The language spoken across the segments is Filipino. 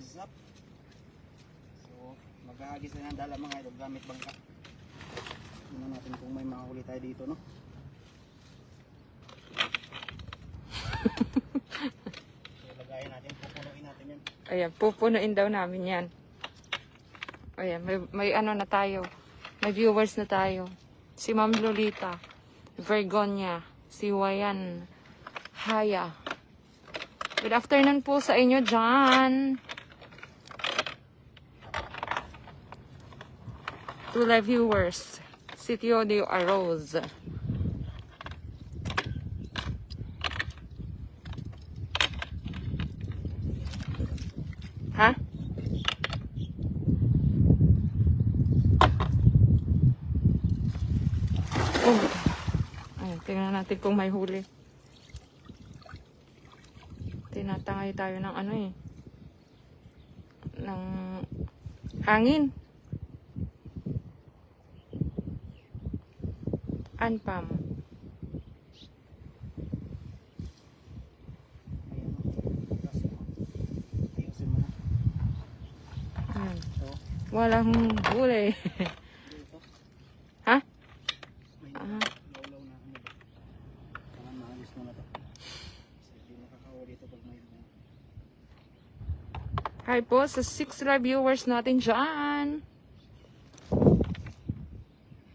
What's up? So, maghahagis na ng dala mga idol gamit bangka. Tingnan natin kung may makahuli tayo dito, no? So, lagayin natin, pupunuin natin yan. Ayan, pupunuin daw namin yan. Ayan, may ano na tayo. May viewers na tayo. Si Ma'am Lolita, Vergonia, si Wayan, Haya. Good afternoon po sa inyo dyan. To live viewers, si Teodio Arroz. Ha? Oh. Ayan, tingnan natin kung may huli. Tinatangay tayo ng ano eh. Ng hangin. Anpam. Ayusin mo na. Ayan. So, Walang huli. dito. Ha? May Ah. laulaw na ano ba? Kailangan maayos mo na to. Kasi hindi makakahuli dito pag may Hi po sa 6 live viewers natin dyan.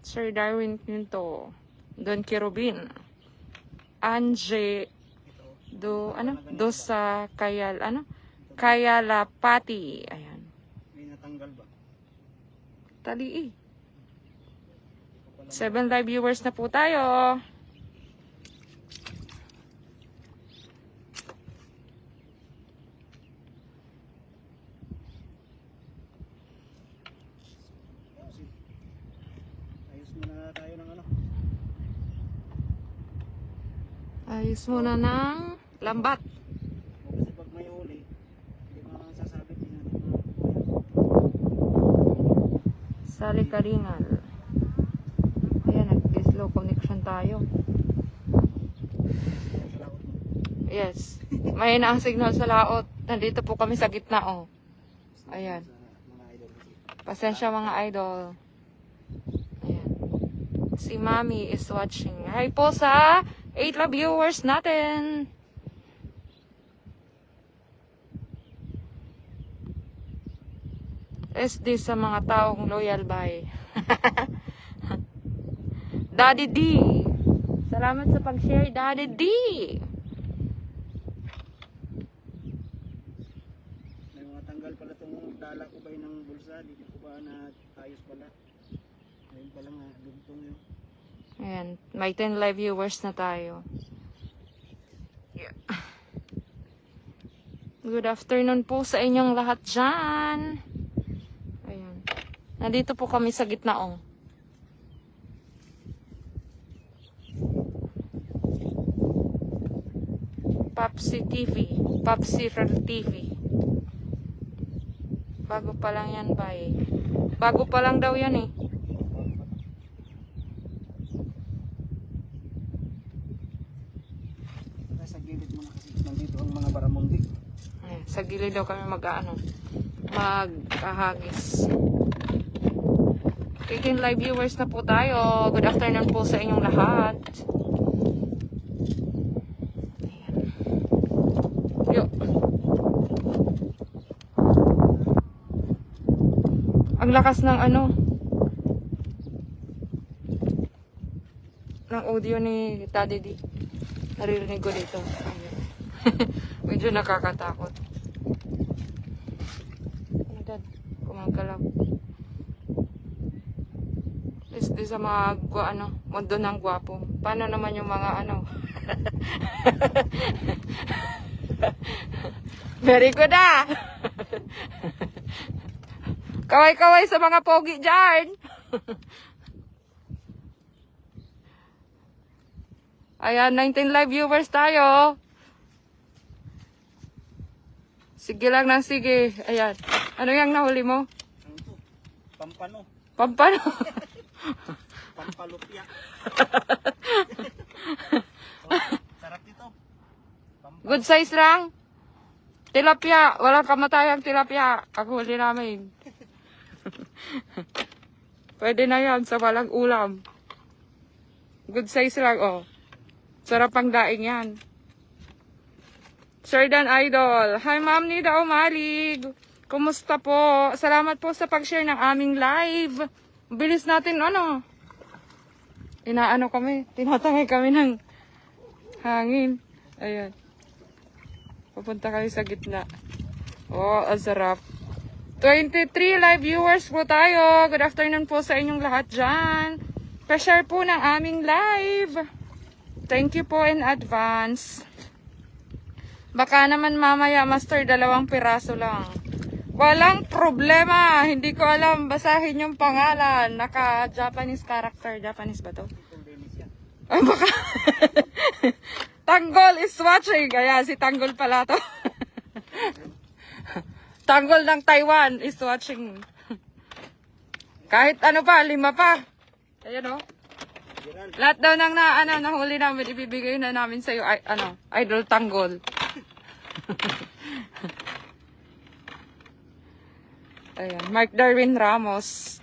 Sir Darwin Quinto. Don Kirubin. Anje. ito. Do sa Kayalapati. Ayan. May natanggal ba? Talii. 7 live viewers na po tayo. Ayos muna tayo ng ano. Ayos muna ng lambat. O kasi pag may huli, hindi mo naman sasabi, hindi natin Sali Karingal. Ayan, nag-slow connection tayo. makakalaot mo. Yes. May ang signal sa laot. Nandito po kami sa gitna, oh. Ayan. Sa mga idol kasi. Pasensya mga idol. Ayan. Si Mami is watching. Hi po sa 8 love viewers natin. SD sa mga taong loyal by. Daddy D. Salamat sa pag-share, Daddy D. May mga tanggal pala itong dala ko ba ng bulsa, di ko ba na ayos pala. Ayun pala nga, lugtong yun. Ayan, may 10 live viewers na tayo. Yeah. Good afternoon po sa inyong lahat dyan. Ayan. Nandito po kami sa gitna, oh. Papsi TV. Papsi Real TV. Bago pa lang yan, bay. Bago pa lang daw yan, eh. Sa gilid mo na kasi nandito ang mga baramundi. Ayan, sa gilid daw kami magkahagis. 18 live viewers na po tayo. Good afternoon po sa inyong lahat. Ayan. Yo. Ang lakas ng ng audio ni Daddy D. Naririnig ko dito. Ayan. Medyo nakakatakot. Ano dad? Kumagalaw. Di sa mga mundo ng gwapo. Paano naman yung mga Very good ah! Kaway-kaway sa mga pogi dyan! Ayan, 19 live viewers tayo. Sige lang ng sige. Ayan. Ano yung nahuli mo? Ano to? Pampano. Pampano? Pampalupya. Oh, sarap dito. Good size lang? Tilapia. Walang kamatayang tilapia. Ang huli namin. Pwede na yan sa walang ulam. Good size lang, oh. Sarap ang daing yan. Sir Dan Idol. Hi, Ma'am Nida Umalig. Kumusta po? Salamat po sa pag-share ng aming live. Bilis natin, ano? Inaano kami. Tinatangay kami ng hangin. Ayan. Pupunta kami sa gitna. Oh, ang sarap. 23 live viewers po tayo. Good afternoon po sa inyong lahat dyan. Pa-share po ng aming live. Thank you po in advance. Baka naman mamaya, Master, 2 piraso lang. Walang problema. Hindi ko alam basahin yung pangalan. Naka-Japanese character. Japanese ba to? Ay, baka. Tanggol is watching. Ayan, si Tanggol pala to. Tanggol ng Taiwan is watching. Kahit ano pa, 5 pa. Ayan o. Lahat daw ng nahuli namin, ibibigay na namin sa'yo, Idol Tanggol. Ayan, Mark Darwin Ramos.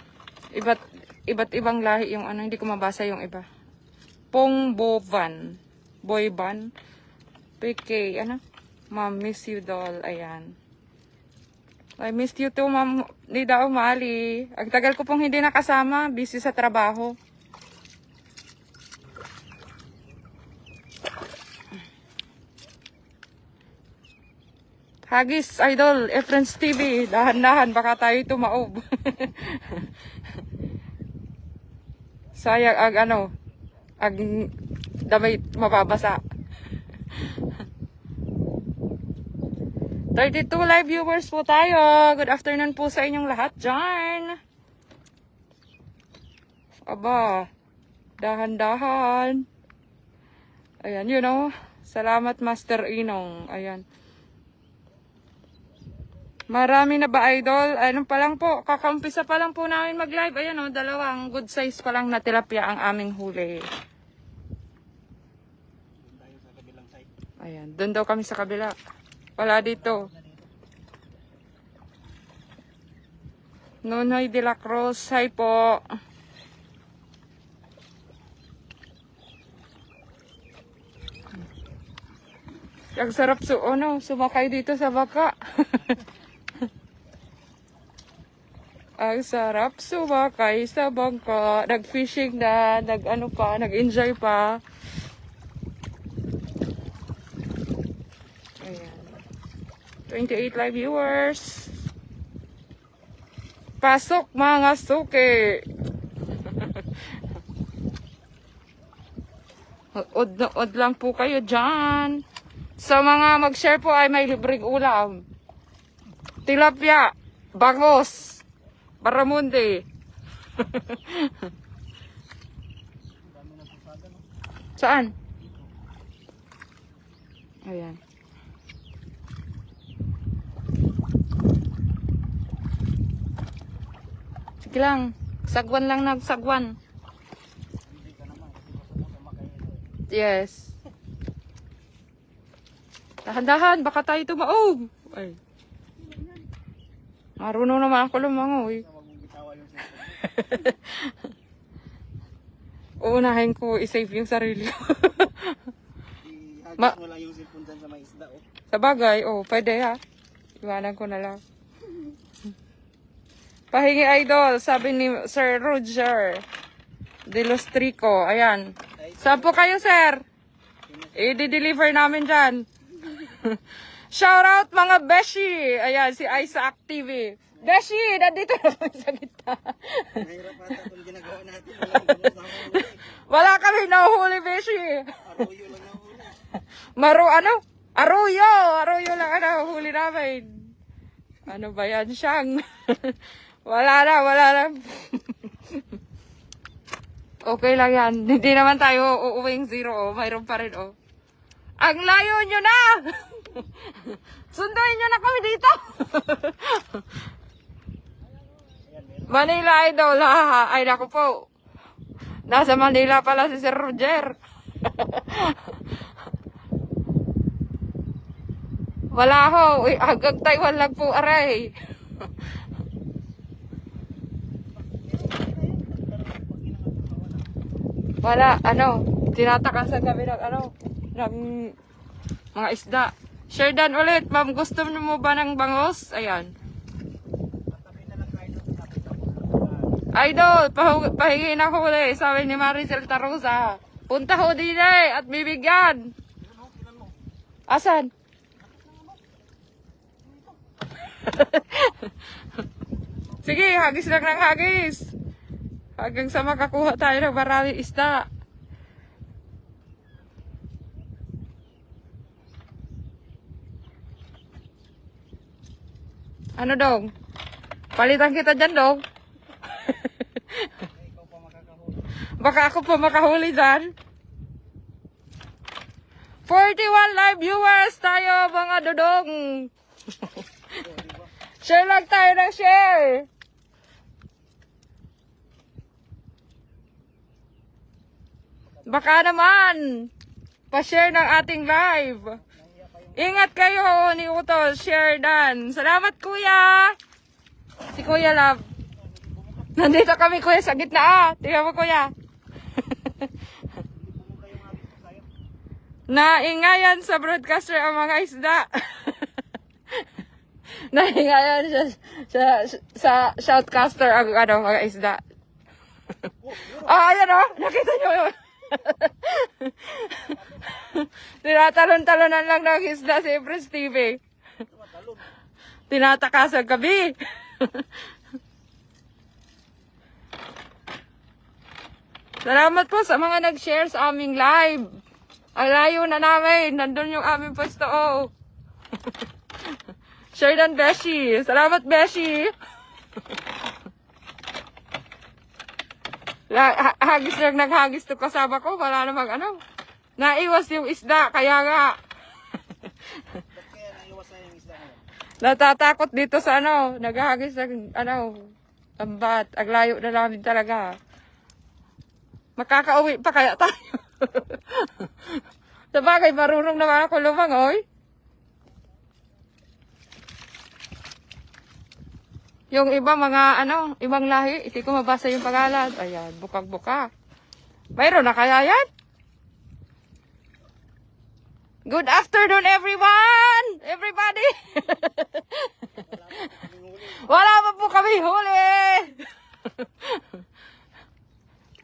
Iba't ibang lahi yung hindi ko mabasa yung iba. Pong Bovan. Boyban. PK, Ma'am, miss you doll. Ayan. I missed you too, Ma'am Nida Umali. Ang tagal ko pong hindi nakasama. Busy sa trabaho. Hagis, Idol, Friends TV. Dahan-dahan, baka tayo tumaob. Sayang ang damay mababasa. 32 live viewers po tayo. Good afternoon po sa inyong lahat dyan. Aba, dahan-dahan. Ayan, salamat Master Inong. Ayan. Marami na ba, Idol? Ano pa lang po, kakaumpisa pa lang po namin mag-live. Ayan 2 good size pa lang na tilapia ang aming huli. Ayan, doon daw kami sa kabila. Wala dito. Nonoy de la Cruz, hi po. Ang sarap sumakay dito sa baka. Ang sarap sumakay sa bangka. Nag-fishing na, nag-enjoy pa. Ayan. 28 live viewers. Pasok mga suki. Od na od lang po kayo dyan. Sa mga mag-share po ay may libreng ulam. Tilapia, bangos, baramundi. Saan? Ayan. Sige lang. Sagwan lang nagsagwan. Yes. Dahan-dahan, baka tayo tumaog. Ay. Marunong naman ako lumangoy. Uunahin ko i-save yung sarili ko. Ihagis mo lang yung cellphone dyan sa may isda. Sa bagay, pwede ha. Iwanan ko na lang. Pahingi Idol, sabi ni Sir Roger de los Trico. Ayan. Saan po kayo, sir? I-deliver namin dyan. Shout out mga Beshi. Ayan, si Isaac TV. Beshi, nandito na kami sa gitna. Mahirap ata itong ginagawa natin. Wala kami nahuhuli, Beshi. Arroyo lang nahuli. Arroyo lang ang nahuhuli namin. Ano ba yan, Siyang? Wala na. Okay lang yan. Hindi naman tayo uuwing 0. Mayroon pa rin, Ang layo nyo na! Sunduin nyo na kami dito! Manila Idol, ha? Ay, naku po. Nasa Manila pala si Sir Roger. Wala ho. Uy, hanggang Taiwan lang po, aray. Wala, ano, tinatakasan kami ng ng mga isda. Sheridan ulit, ma'am, gusto mo ba ng bangos? Ayan. Idol, pahingi na huli, sabi ni Maricel Tarosa. Punta ho din at bibigyan. Asan? Sige, hagis lang ng hagis. Hanggang sa makakuha tayo ng maraming isda. Ano dong? Palitan kita dyan dong. Baka ako pa makahuli dyan. 41 live viewers tayo mga dodong. Share lang tayo ng share. Baka naman, pa-share ng ating live. Ingat kayo ni Utos, share dan. Salamat kuya. Si Kuya Love. Nandito kami kuya sa gitna. Tingnan mo kuya. Naingayan sa broadcaster ang mga isda. Naingayan sa shoutcaster ang mga isda. Ayan nakita nyo yun. Tinatalon-talonan lang ng isda si Prince TV. Tinatakasan kami. Salamat po sa mga nag-share sa aming live. Ang layo na namin. Nandun yung aming pwesto. Sheridan Beshi. Salamat Beshi. Hagis lang naghagis to kasama ko. Wala namang naiwas yung isda. Kaya nga. Kaya naiwas na yung isda ngayon. Natatakot dito sa naghahagis ng tambat. Ang layo na namin talaga. Makakauwi pa kaya tayo. Sabagay, marunong naman ako lumangoy. Yung iba mga ibang lahi, hindi ko mabasa yung pangalan. Ayan, bukag-buka. Mayroon na kaya yan? Good afternoon everyone! Everybody! Wala pa po kami huli!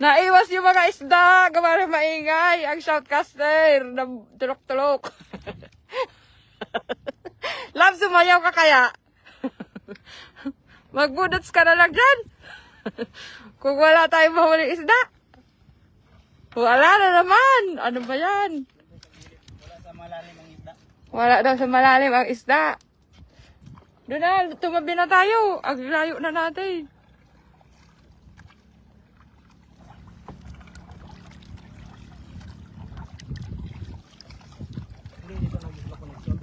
Naiwas yung mga isda, gawa ng maingay, ang shoutcaster, na tulok-tulok. Love, sumayaw ka kaya? Magbudots ka na lang dyan. Kung wala tayong mahuling isda. Wala na naman. Ano ba yan? Wala sa malalim ang isda. Wala daw sa malalim ang isda. Doon na, tumabi na tayo. Ang layo na natin. Hindi dito nag-slow connection.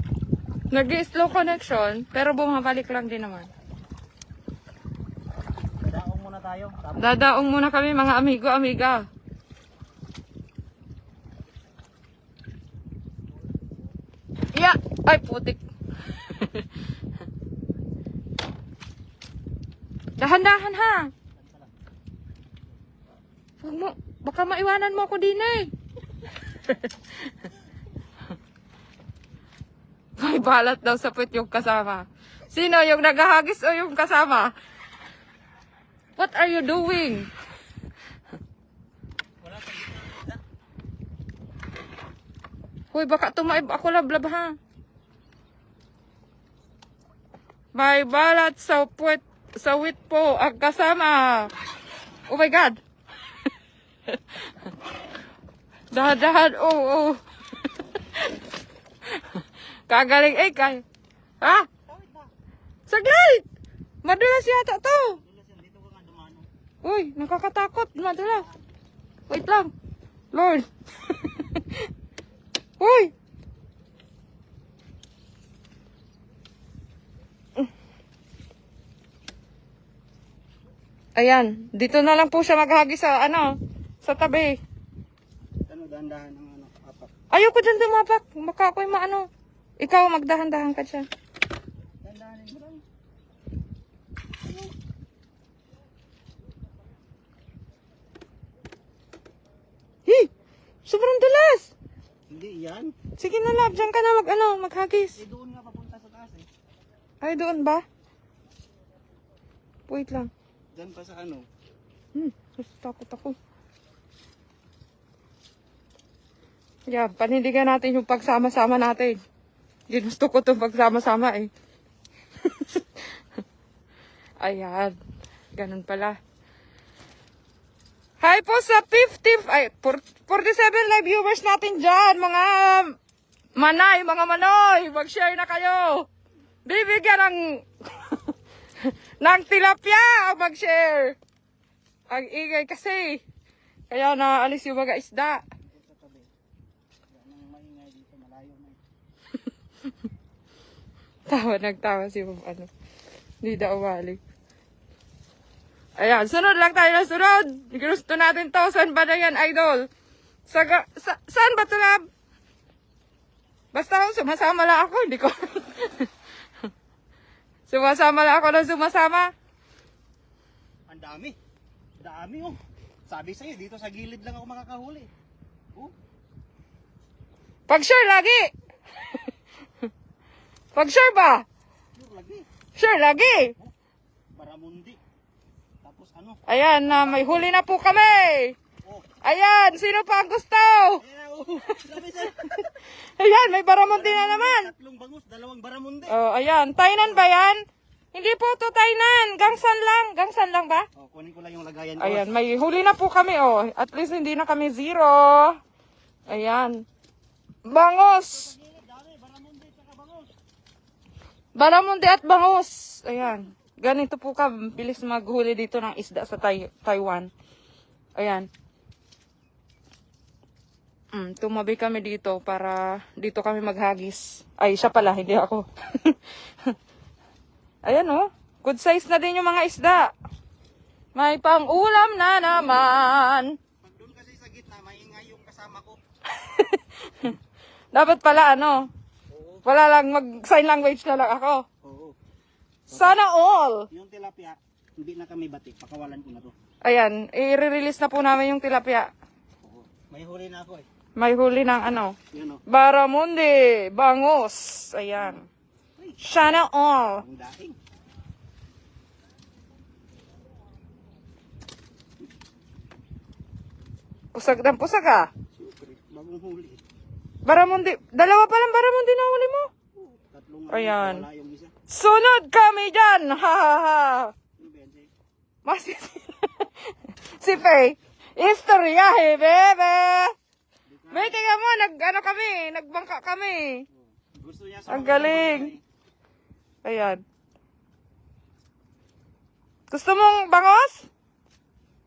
Nag-slow connection, pero bumabalik lang din naman. Dadaong muna tayo. Tapos Dadaong muna kami mga amigo, amiga. Yeah! Ay, putik. Dahan-dahan ha. Huwag mo, baka maiwanan mo ako din eh. May balat daw sa puwet yung kasama. Sino, yung naghahagis o yung kasama? What are you doing? wala sa gitna ng isda. Hoy, baka tumaib ako lablab ha. May balat sa puwet, sa wit po ang kasama. Oh my God. Dahan-dahan, oh. Kagaling kay. Ha? Saglit! Madulas yata to. Dito ka nga dumano. Uy, nakakatakot. Madulas. Wait lang. Lord. Uy! Ayan, dito na lang po siya maghagi sa sa tabi. Dahan-dahan ang apak. Ayoko dyan dumapak. Baka ako'y Ikaw, magdahan-dahan ka dyan. Dandanin mo lang. Hey! Sobrang dulas! Hindi yan. Sige na, love. Diyan ka na maghagis. Eh doon nga papunta sa taas eh. Ay, doon ba? Wait lang. Diyan pa sa ano. Takot ako. Yeah, panindigan natin yung pagsama-sama natin. Ginusto ko itong pagsama-sama eh. Ayan. Ganun pala. Hi po sa 47 live viewers natin dyan. Mga manoy. Mag-share na kayo. Bibigyan ng ng tilapia ang mag-share. Ang ingay kasi. Kaya naalis yung mga isda. Sa tabi. Yan ang maingay dito. Malayo na. Nagtawa si Ma'am Hindi daw umali. Ayan, sunod lang tayo na sunod. Gusto natin to. Saan ba na yan, idol? Saan ba ito na? Basta sumasama lang ako. Hindi ko. Sumasama lang ako na sumasama. Ang dami. Dami oh. Sabi sa'yo, dito sa gilid lang ako makakahuli. Oh. Pag-share lagi. Pag-share ba? Sure lagi. Share lagi. Baramundi. Tapos ano? Ayan, may huli na po kami. Oh. Ayan, sino pa ang gusto? Ayan oh. Sabi sa'yo. Ayan, may baramundi na naman. 3 bangus, 2 baramundi. Oh, ayan. Tainan ba yan? Hindi po to Tainan. Gangsan lang. Gangsan lang ba? Oh, kunin ko lang yung lagayan ko. Ayan, may huli na po kami, oh. At least hindi na kami zero. Ayan. Bangos. Dami, baramundi saka bangus. Baramundi at bangos. Ayan. Ganito po ka, bilis maghuli dito ng isda sa Taiwan. Ayan. Tumabi kami dito para dito kami maghagis. Ay, siya pala, hindi ako. Ayan oh, good size na din yung mga isda. May pang-ulam na naman. Pag doon kasi sa gitna, maingay yung kasama ko. Dapat pala ano, Oo. wala lang mag-sign language na lang ako. Oo. Sana all. Yung tilapia, hindi na kami batik. Pakawalan ko na to. Ayan, i-release na po namin yung tilapia. Oo. May huli na ako eh. May huli ng ano, Yun oh. baramundi, bangos. Ayan. Sana all. Ang daing. Pusag ng pusag ah. Siyempre, bagong huli. Baramundi, dalawa pa lang baramundi na huli mo. Oo. 3 Ayan. wala yung isa. Sunod kami dyan. Ha ha ha. Ano ba yan, Jay? Mas si Faye. Istoryahe, bebe. May tingnan mo, nagbangka kami. Gusto niya Ang galing. Ayan. Gusto mong bangos?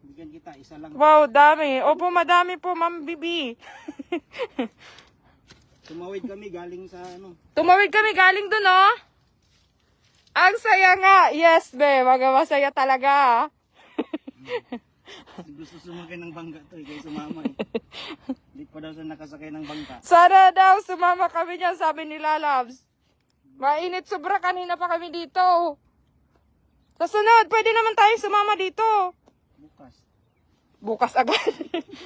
Bigyan kita, isa lang. Wow, dami. Opo, madami po, Ma'am Bibi. Tumawid kami galing sa ano. Tumawid kami galing dun, oh. Ang saya nga. Yes, be. Masaya talaga. Gusto sumakay ng bangka to eh, kaya sumama eh. Hindi pa daw siya nakasakay ng bangka. Sana daw sumama kami dyan, sabi ni Lalabs. Mainit sobra, kanina pa kami dito. Sa sunod, pwede naman tayo sumama dito. Bukas. Bukas agad.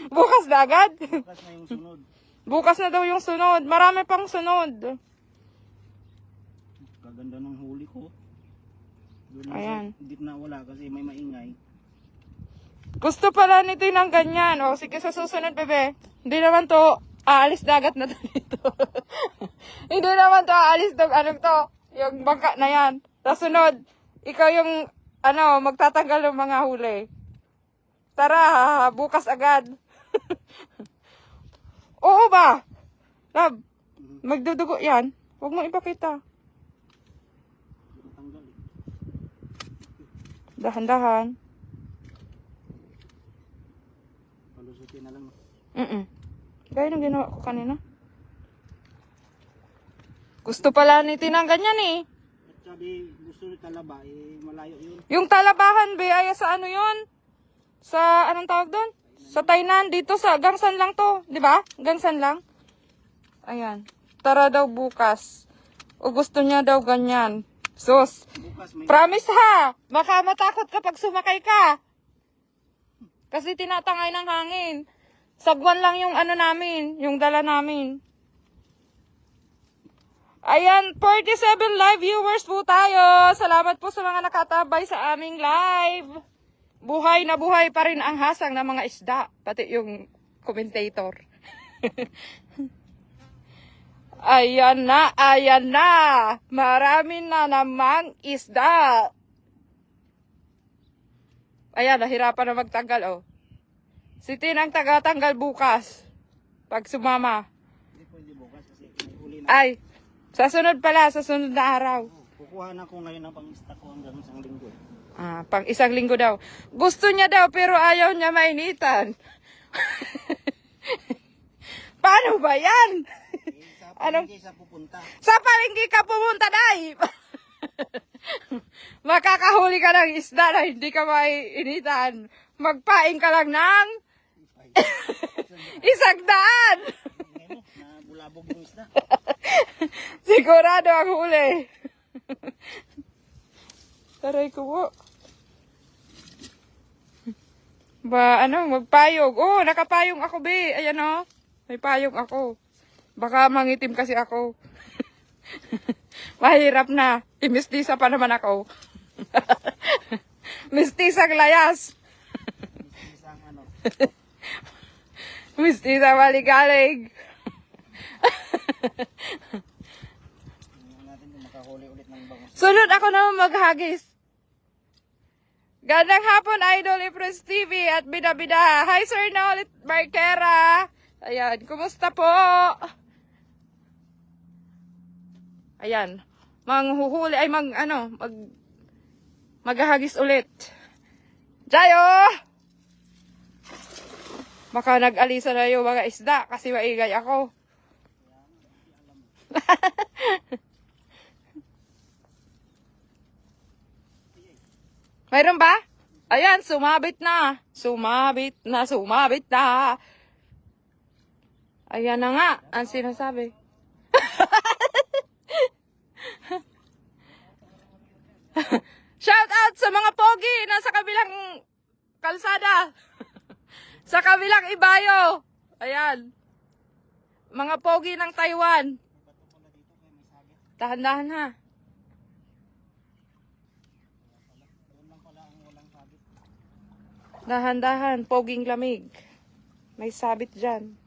Bukas na agad. Bukas na yung sunod. Bukas na daw yung sunod. Marami pang sunod. Kaganda ng huli ko. Doon Ayan. sa gitna wala kasi may maingay. Gusto pala nito ng ganyan. O, sige sa susunod, bebe. Hindi naman to aalis dagat na to dito. Hindi naman to aalis ng ano to. Yung bangka na yan. Sa sunod, ikaw yung magtatanggal ng mga huli. Tara, bukas agad. Oo ba? Love, magdudugo yan. Huwag mo ipakita. Tanggal eh. Dahan-dahan. Palusutin na lang. Gaya nung ginawa ko kanina. Gusto pala ni Tinang ganyan eh. At sabi gusto ni talaba eh malayo yun. Yung talabahan, be, ay sa ano yun? Sa, anong tawag doon? Sa Tainan, dito sa Gangsan lang to. Di ba? Gangsan lang. Ayan. Tara daw bukas. O gusto niya daw ganyan. Sus. Bukas may... Promise ha! Baka matakot kapag sumakay ka. Kasi tinatangay ng hangin. Sagwan lang yung ano namin, yung dala namin. Ayan, 47 live viewers po tayo. Salamat po sa mga nakatabay sa aming live. Buhay na buhay pa rin ang hasang ng mga isda. Pati yung commentator. Ayan na, ayan na. Marami na namang isda. Ayan, nahirapan na magtanggal, oh. Si Tinang tagatanggal bukas. Pag sumama. Hindi pwede bukas kasi may huli na. Ay, sa sunod pala, sa sunod na araw. Kukuha na ko ngayon ng pang-stock ko hanggang isang linggo. Ah, pang isang linggo daw. Gusto niya daw, pero ayaw niya mainitan. Paano ba yan? Sa Anong- palengke sa pupunta. Sa palengke ka pumunta, Day. Makakahuli ka ng isda na hindi ka maiinitan. Magpaing ka lang ng isang daan. Ngayon, na bulabog yung isda. Sigurado ang huli. Taray ko po. Ba, ano, magpayog. Oh, nakapayong ako, be. Ayan, oh. May payong ako. Baka mangitim kasi ako. Mahirap na. Mistisa pa naman ako. Mistisang layas. Isang ano. Mistisa maligalig. Tingnan natin kung makahuli ulit ng bangus. Sunod ako naman maghagis. Gandang hapon, Idol Ipres TV at Bida-Bida. Hi, Sir Nolit Barquera. Ayan, kumusta po? Ayan, manghuhuli, ay maghahagis ulit. Jayo! Baka nag-alisa na yung mga isda kasi maingay ako. Mayroon ba? Ayan, sumabit na. Sumabit na, sumabit na. Ayan na nga, ang sinasabi. Shout out sa mga pogi na sa kabilang kalsada. Sa kabilang ibayo. Ayan. Mga pogi ng Taiwan. Dahan-dahan ha. Dahan-dahan, poging lamig. May sabit dyan.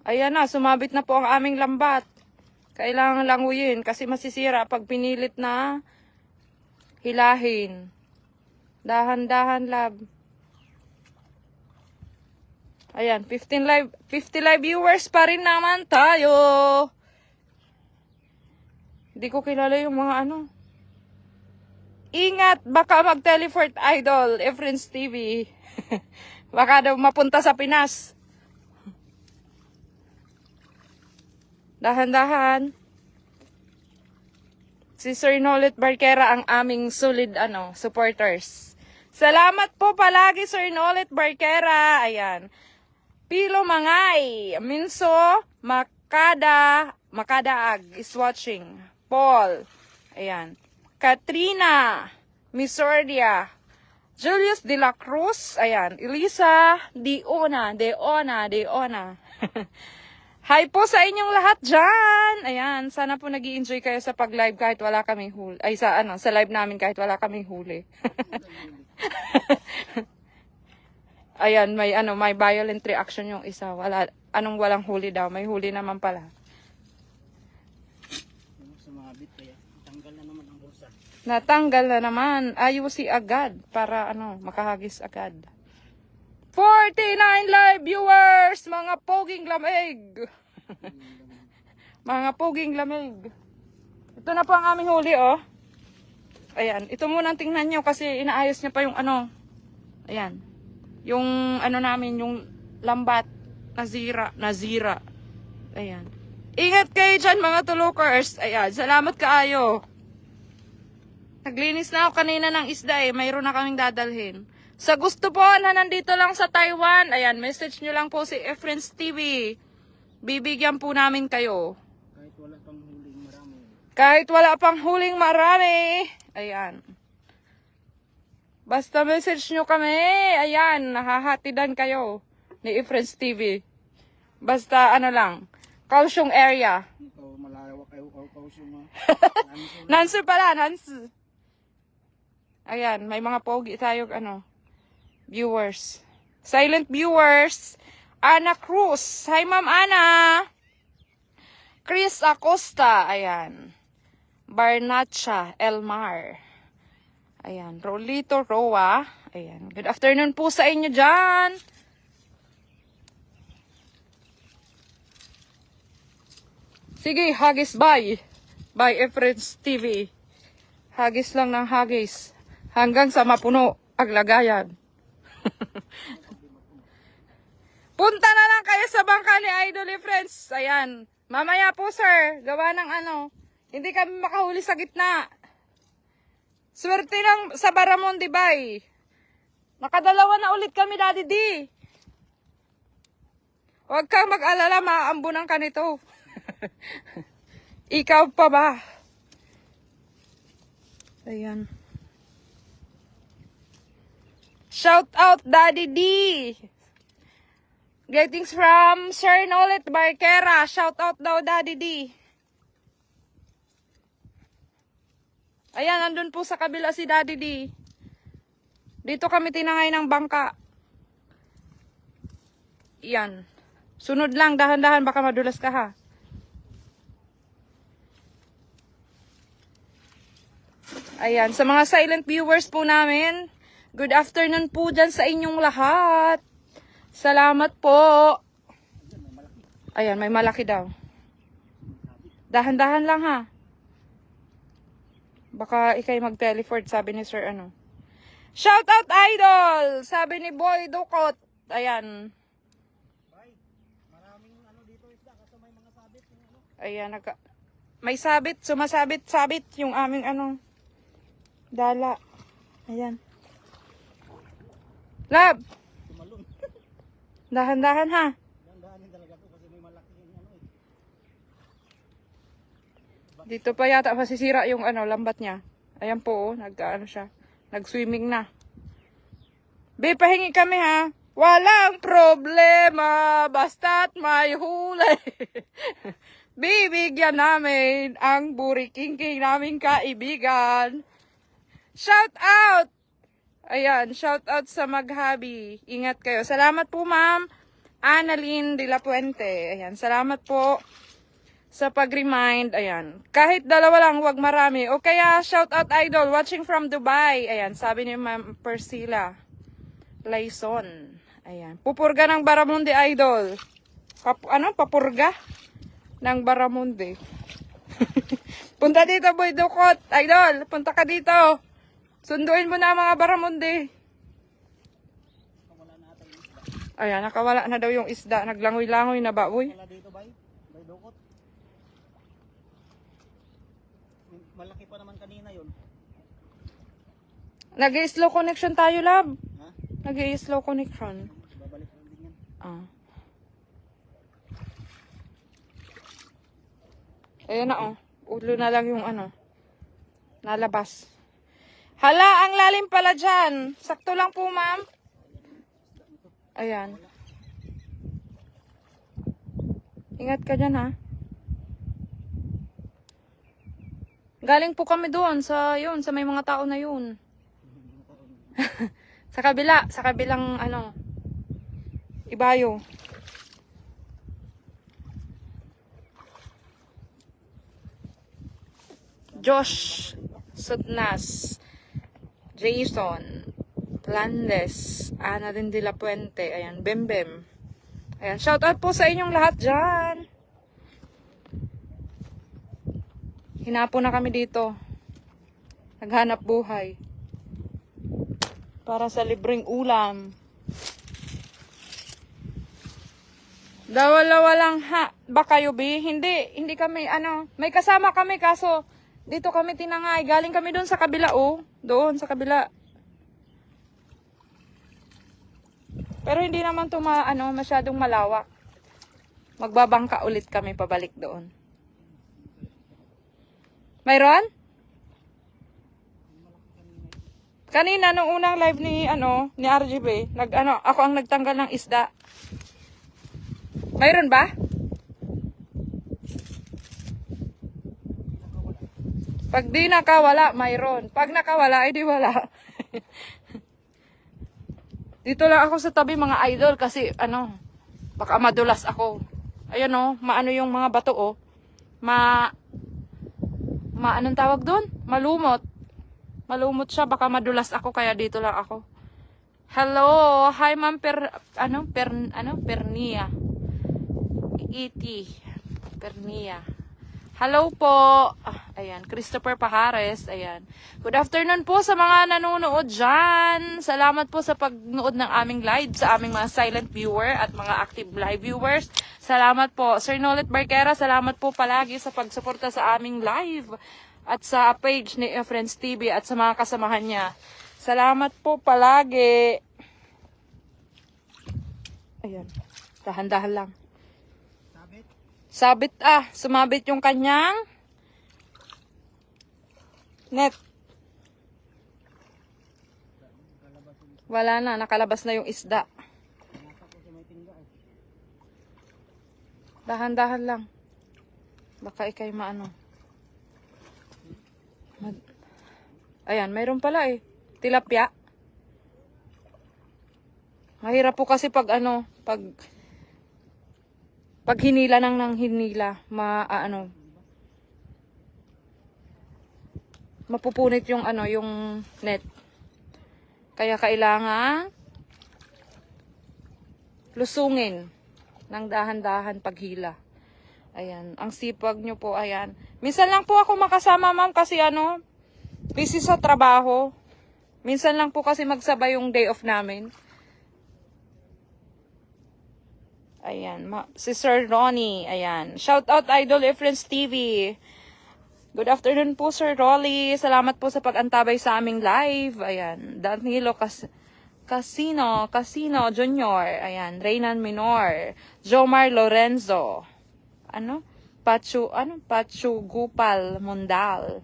Ayan na, sumabit na po ang aming lambat. Kailangan languyin kasi masisira pag pinilit na hilahin. Dahan-dahan, lab. Ayan, 50 live viewers pa rin naman tayo. Hindi ko kilala yung mga ano. Ingat, baka mag-teleport idol, Efrens TV. Baka daw mapunta sa Pinas. Dahan-dahan. Si Sir Nolit Barquera ang aming solid supporters. Salamat po palagi Sir Nolit Barquera. Ayan. Pilo Mangay, Minso, Makadaag is watching. Paul, ayan. Katrina, Misordia, Julius de la Cruz, ayan. Elisa, Deona. Hi po sa inyong lahat dyan. Ayan, sana po nag-i-enjoy kayo sa pag-live kahit wala kaming huli. Ay, sa live namin kahit wala kaming huli. Ayan, may violent reaction yung isa. Walang huli daw. May huli naman pala. Sumabit kaya tanggal na naman ang bulsa. Natanggal na naman. Ayusi agad para makahagis agad. 49 live viewers! Mga poging lamig! Mga poging lamig. Ito na po ang aming huli, oh. Ayan, ito muna tingnan nyo kasi inaayos niya pa yung Ayan. Yung namin, yung lambat. Nazira. Ayan. Ingat kayo dyan mga tulukers. Ayan, salamat kaayo. Naglinis na ako kanina ng isda Mayroon na kaming dadalhin. Sa gusto po na nandito lang sa Taiwan, ayan, message nyo lang po si Efren's TV. Bibigyan po namin kayo. Kahit wala pang huling marami. Kahit wala pang huling marami. Ayan. Basta message nyo kami. Ayan, nahahatidan kayo ni Efren's TV. Basta ano lang, Kaohsiung area. O malawak kayo Kaohsiung. Nansu pala, Nansu. Ayan, may mga pogi tayo, viewers. Silent viewers. Ana Cruz. Hi, Ma'am Ana. Chris Acosta. Ayan. Barnacha Elmar. Ayan. Rolito Roa. Ayan. Good afternoon po sa inyo dyan. Sige, hagis bye. Bye, Efren's TV. Hagis lang ng hagis. Hanggang sa mapuno ang lagayan. Punta na lang kayo sa bangka ni Idol Friends. Ayan. Mamaya po sir, gawa ng hindi kami makahuli sa gitna. Swerte lang sa Baramundi Bay. Nakadalawa na ulit kami, Daddy D. Huwag kang mag-alala, maaambunan ka nito. Ikaw pa ba? Ayan. Shout out Daddy D. Greetings from Sir Nolet Barquera. Shout out daw Daddy D. Ayan, nandun po sa kabila si Daddy D. Dito kami tinangay ng bangka. Yan. Sunod lang, dahan-dahan, baka madulas ka ha. Ayan, sa mga silent viewers po namin, good afternoon po dyan sa inyong lahat. Salamat po. Ayan, may malaki daw. Dahan-dahan lang ha. Baka ikay mag-teleport, sabi ni Sir Shout out Idol! Sabi ni Boy Dukot. Ayan. Maraming dito isda kasi may mga sabit. Ayan, may sabit, sumasabit-sabit yung aming dala. Ayan. Lab! Tumalon. Dahan-dahan ha. Dahan-dahanin talaga to kasi may malaki yung Dito pa yata masisira yung lambat niya. Ayan po, siya. Nag-swimming na. Be, pahingi kami ha. Walang problema, basta't may huli. Bibigyan namin ang buriking-king naming kaibigan. Shout out! Ayan, shout out sa Maghabi. Ingat kayo. Salamat po, Ma'am Annalyn de la Puente. Ayan, salamat po sa pag-remind. Ayan, kahit dalawa lang, wag marami. O kaya, shout out Idol, watching from Dubai. Ayan, sabi ni Ma'am Persila Laison. Ayan, pupurga ng Baramundi Idol. Papurga ng Baramundi. Punta dito, Boy Dukot. Idol, punta ka dito. Sunduin mo na mga Baramundi. Ayan, nakawala na daw yung isda. Naglangoy-langoy na ba, uy? Wala dito, bay? Bay Dukot. Malaki pa naman kanina yun. Nag-i-slow connection tayo, lab. Ha? Nag-i-slow connection. Babalik lang din yan. Ah. Ayan na, ulo na lang yung nalabas. Hala, ang lalim pala dyan. Sakto lang po, ma'am. Ayan. Ingat ka dyan, ha. Galing po kami doon sa may mga tao na yun. sa kabilang Ibayo. Josh Sudnas, Jason Plandes, Ana din de la Puente, ayan, Bembem. Ayan, shout out po sa inyong lahat dyan. Hinapo na kami dito. Naghanap buhay. Para sa libreng ulam. Dawala lang ba kayo, B? Hindi kami, may kasama kami kaso dito kami tinangay. Galing kami doon sa kabila, Doon sa kabila. Pero hindi naman to masyadong malawak. Magbabangka ulit kami pabalik doon. Mayroon? Kanina nung unang live ni ni RGB, ako ang nagtanggal ng isda. Mayroon ba? Pag di nakawala, mayroon. Pag nakawala, ay di wala. Dito lang ako sa tabi mga idol kasi baka madulas ako. Ayan maano yung mga bato anong tawag doon? Malumot. Malumot siya, baka madulas ako kaya dito lang ako. Hello, hi Ma'am Pernia. Pernia. Hello po. Ayan, Christopher Pajares. Ayan. Good afternoon po sa mga nanonood dyan. Salamat po sa pagnood ng aming live, sa aming mga silent viewer at mga active live viewers. Salamat po. Sir Nolet Barquera, salamat po palagi sa pagsuporta sa aming live at sa page ni Friends TV at sa mga kasamahan niya. Salamat po palagi. Ayan. Dahan-dahan lang. Sabit sumabit yung kanyang net. Wala na, nakalabas na yung isda. Dahan-dahan lang. Baka ikay Ayan, mayroon pala tilapia. Mahirap po kasi pag pag hinila ng hinila, mapupunit yung yung net. Kaya kailangan lusungin ng dahan-dahan paghila. Ayan, ang sipag nyo po, ayan. Minsan lang po ako makasama, ma'am, kasi busy sa trabaho. Minsan lang po kasi magsabay yung day off namin. Ayan, si Sir Ronnie, ayan. Shout out Idol Friends TV. Good afternoon po Sir Rolly. Salamat po sa pag-antabay sa aming live. Ayan, Danilo Casino Junior. Ayan, Reynan Minor. Jomar Lorenzo. Pachu Gupal Mundal.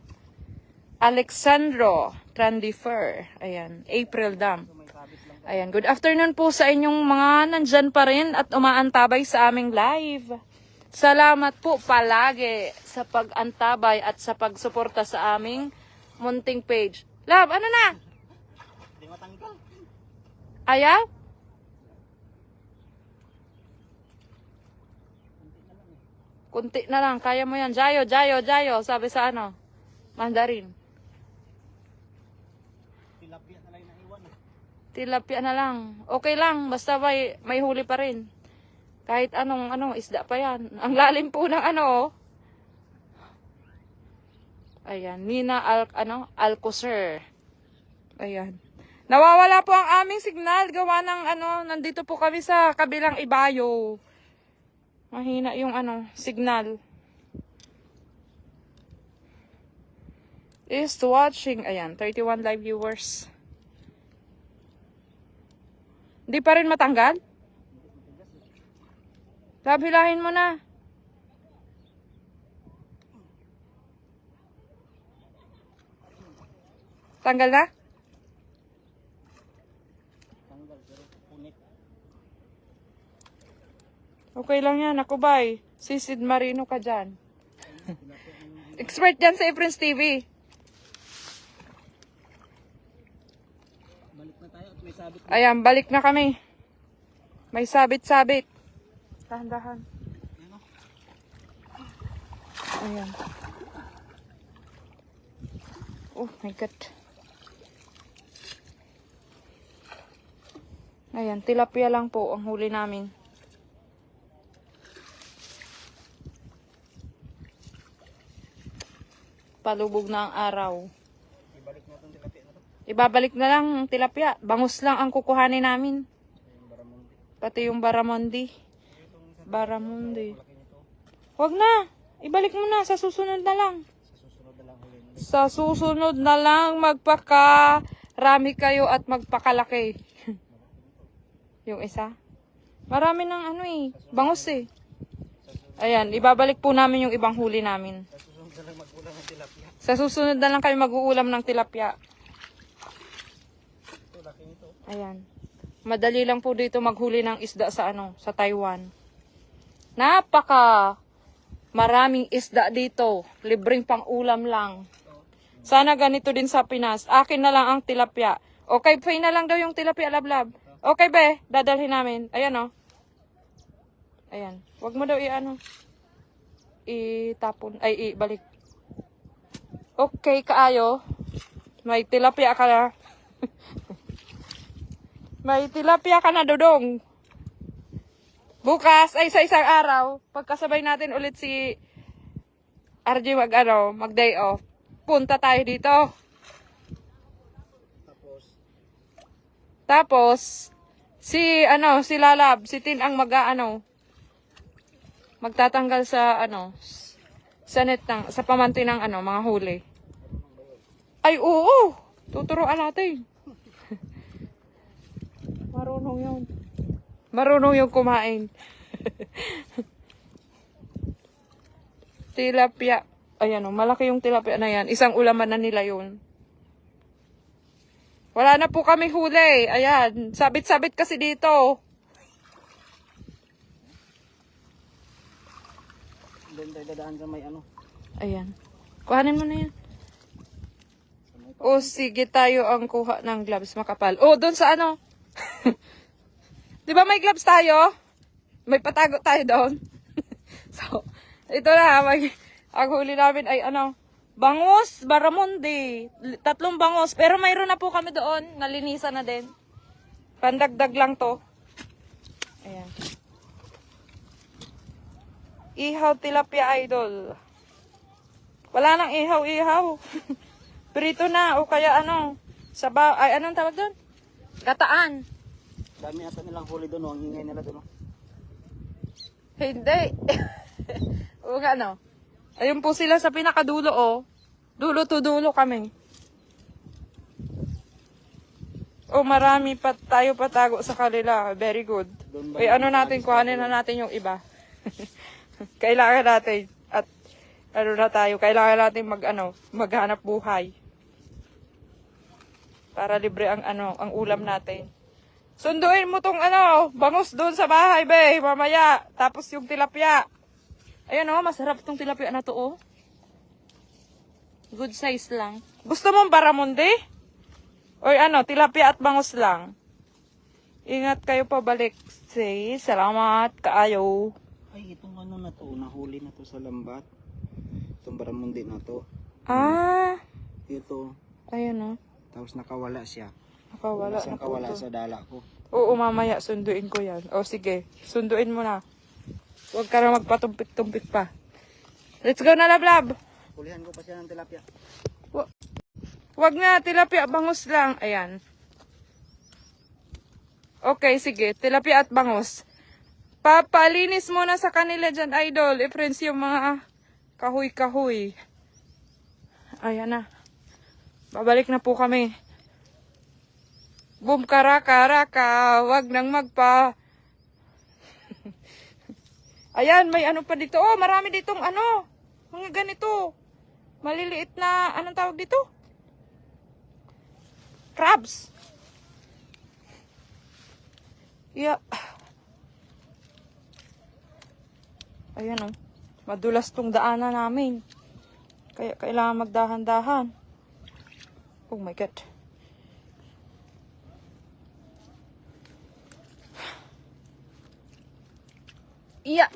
Alexandro Trandifer. Ayan, April Dam. Ayan, good afternoon po sa inyong mga nandyan pa rin at umaantabay sa aming live. Salamat po palagi sa pag-antabay at sa pagsuporta sa aming munting page. Love, ano na? Hindi matanggal. Ayaw? Kunti na lang, kaya mo yan. Jayo, sabi sa Mandarin. Tilapia na lang. Okay lang, basta may huli pa rin. Kahit anong isda pa yan. Ang lalim po ng Ayan, Nina Alcocer. Ayan. Nawawala po ang aming signal. Gawa ng nandito po kami sa kabilang ibayo. Mahina yung signal. Is watching. Ayan, 31 live viewers. Hindi pa rin matanggal? Hilahin mo na. Tanggal na? Tanggal, pero punit. Okay lang yan. Ako ba'y? Sisid Marino ka dyan. Expert dyan sa Friends TV. Balik na tayo at may sabit. Ayan, balik na kami. May sabit-sabit. Dahan-dahan. Ayan. Oh my God. Ayan, tilapia lang po ang huli namin. Palubog na ang araw. Ibalik na itong tilapia na to. Ibabalik na lang ang tilapia. Bangus lang ang kukuhanin namin. Pati yung baramundi. Baramundi. Huwag na. Ibalik mo na. Sa susunod na lang. Sa susunod na lang magpakarami kayo at magpakalaki. Yung isa. Marami ng ano eh. Bangus eh. Ayan, ibabalik po namin yung ibang huli namin. Sa susunod na lang mag-ulam ng tilapia. Sa susunod na lang kayo mag-uulam ng tilapia. Ito, laki nito. Ayan. Madali lang po dito maghuli ng isda sa ano, sa Taiwan. Napaka maraming isda dito. Libreng pang-ulam lang. Sana ganito din sa Pinas. Akin na lang ang tilapia. Okay, pay na lang daw yung tilapia, lablab. Okay, be. Dadalhin namin. Ayan, oh. Ayan. Wag mo daw i-ano. Itapon. Ay, ibalik. Okay, kaayo. May tilapia ka na. May tilapia ka na, Dodong. Bukas, ay sa isang araw, pagkasabay natin ulit si RJ mag-day off, punta tayo dito. Tapos, si Lalab, si Tin ang magtatanggal sa sa net sa pamanti ng mga huli. Ay, oo! Tuturuan natin. Marunong yun. Marunong yung kumain. Tilapia. Ayan o, malaki yung tilapia na yan. Isang ulaman na nila yun. Wala na po kami huli. Ayan, sabit-sabit kasi dito. Doon tayo dadaan sa may Ayan. Kuhanin mo na yan. O, sige tayo ang kuha ng gloves makapal. O, doon sa Di ba may gloves tayo? May patago tayo doon. So, ito na. Ang huli namin ay bangus, baramundi. 3 bangus. Pero mayroon na po kami doon. Nalinisan na din. Pandagdag lang to. Ayan. Ihaw tilapia, idol. Wala nang ihaw-ihaw. Prito na. O kaya sabaw. Ay, anong tawag doon? Gataan. Dami ata nilang huli doon, ang ingay nila doon. Hindi. O ayun po sila sa pinakadulo, oh. Dulo to dulo kami. Oh, marami pa tayo patago sa kanila. Very good. Uy, natin, kuhanin na natin yung iba. Kailangan natin. At kailangan natin maghanap buhay. Para libre ang ulam natin. Sunduin mo tong bangus doon sa bahay, be, mamaya. Tapos yung tilapia. Ayan masarap tong tilapia na to, oh. Good size lang. Gusto mong baramundi? Or tilapia at bangus lang. Ingat kayo pabalik. Say, salamat kaayo. Ay, itong na to, nahuli na to sa lambat. Itong baramundi na to. Ah. Ito. Ayan, Tapos nakawala siya. Nakawala na po Nakawala to. sa dala ko. Oo, mamaya sunduin ko yan. O sige, sunduin mo na. Huwag ka na magpatumpik-tumpik pa. Let's go na, lablab. Pulihan ko pa siya ng tilapia. Huwag na, tilapia, bangus lang. Ayan. Okay, sige. Tilapia at bangus. Papalinis muna sa kanila dyan, idol. I-friends yung mga kahoy-kahoy. Ayan na. Babalik na po kami. Boom, karaka, wag nang magpa. Ayan, may pa dito. Oh, marami ditong mga ganito. Maliliit na, anong tawag dito? Crabs. Yeah. Ayan, madulas tong daanan namin. Kaya kailangan magdahan-dahan. Oh my God. Iya.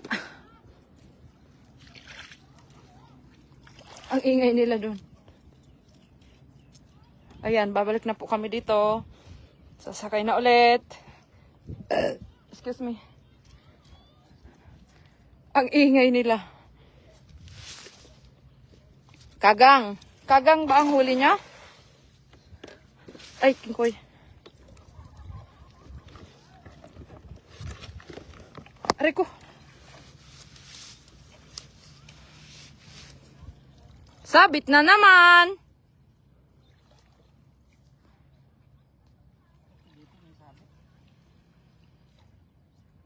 Ang ingay nila dun. Ayan, babalik na po kami dito. Sasakay na ulit. Excuse me. Ang ingay nila. Kagang. Kagang ba ang huli niya? Ay, kingkoy. Aray ko. Sabit na naman.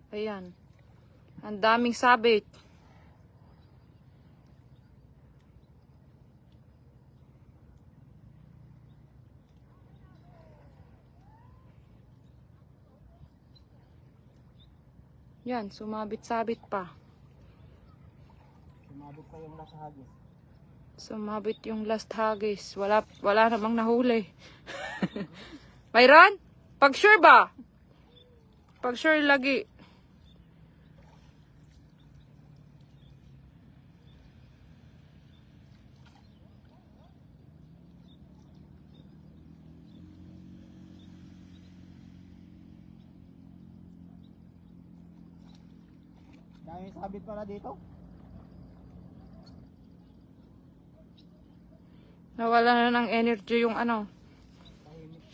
Ayan. Ang daming sabit. Yan, sumabit-sabit pa. Sumabot pa yung nasa hagis. Sumabit yung last hagis. Wala namang nahuli. Mayroon? Pag sure ba? Pag sure lagi. Daming sabit pala dito. Nawala na ng energy yung ano.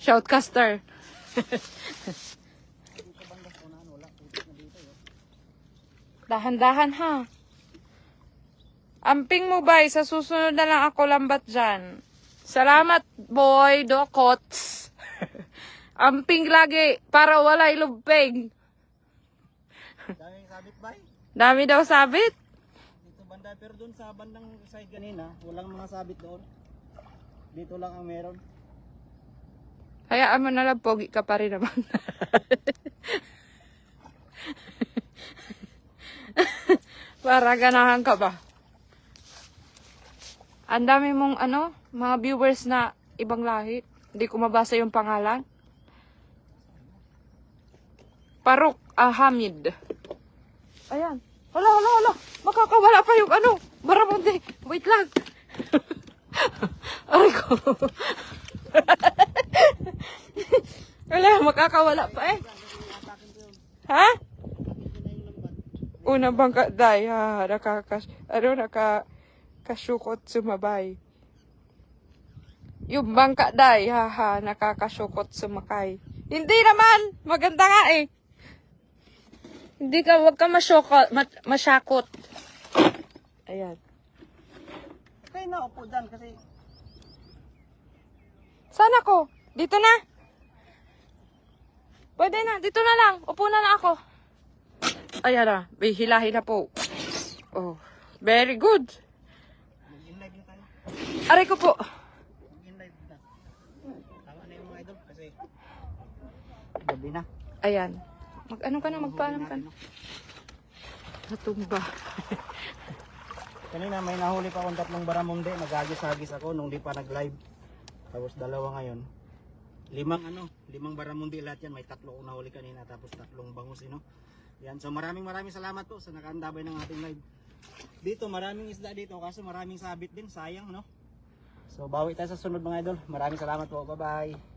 Shoutcaster. Dito banda sa unahan, wala. Putik na dito yun. Dahan-dahan ha. Amping mo bay, sa susunod na lang ako lambat dyan. Salamat boy, dokots. Amping lagi, para wala ilubpeng. Daming sabit ba? Dami daw sabit. Dito banda, pero doon sa bandang side kanina, walang mga sabit doon. Dito lang ang meron. Hayaan mo na lang, pogi ka pa rin naman. Para ganahan ka ba? Ang dami mong ano, mga viewers na ibang lahi. Hindi ko mabasa yung pangalan. Parok Hamid. Ayan. Hala. Makakawala pa yung ano. Baramundi. Wait lang. Aray ko. Wala, makakawala pa eh. Ha? Una bangka day, ha, nakakasukot sumabay. Yung bangka day, ha, nakakasukot sumakay. Hindi naman, maganda nga eh. Wag ka masyakot. Ayan. Kaya naupo dyan kasi Sana ko? Dito na. Pwede na, dito na lang. Upo na lang ako. Ayan na, may hilahin na po. Oh, very good. mag-in-live na tayo. Aray ko po. Mag-in-live na. Tama na yung mga idol kasi gabi na. Ayan. Mag-ano ka na, magpaalam ka na. Natumba. Kanina may nahuli pa akong 3 baramundi. Nag-agis-agis ako nung di pa nag-live. Tapos 2 ngayon. 5 baramundi lahat yan. May 3 akong nahuli kanina. Tapos 3 bangus, Yan. So maraming salamat po sa nakaandabay ng ating live. Dito maraming isda dito. Kaso maraming sabit din. Sayang, no? So bawi tayo sa sunod mga idol. Maraming salamat po. Bye-bye.